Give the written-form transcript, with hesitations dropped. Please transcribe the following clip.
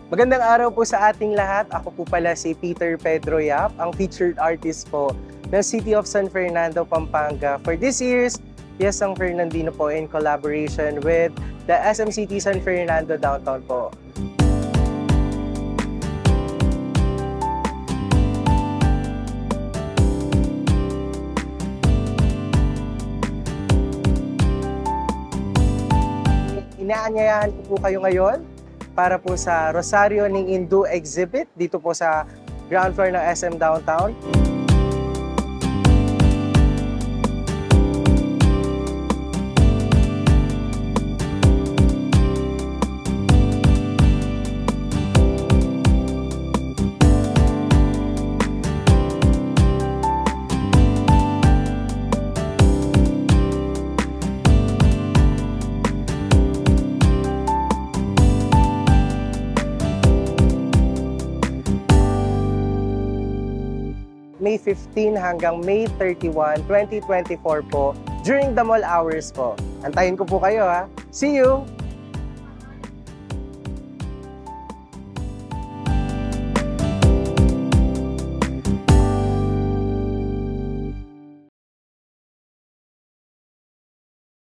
Magandang araw po sa ating lahat. Ako po pala si Peter Pedro Yap, ang featured artist po ng City of San Fernando, Pampanga for this year's Fiestang Fernandino po in collaboration with the SM City San Fernando Downtown po. Inaanyayahan ko po kayo ngayon para po sa Rosario ng Indu exhibit dito po sa ground floor ng SM Downtown. May 15 hanggang May 31, 2024 po during the mall hours po. Antayin ko po kayo ha. See you!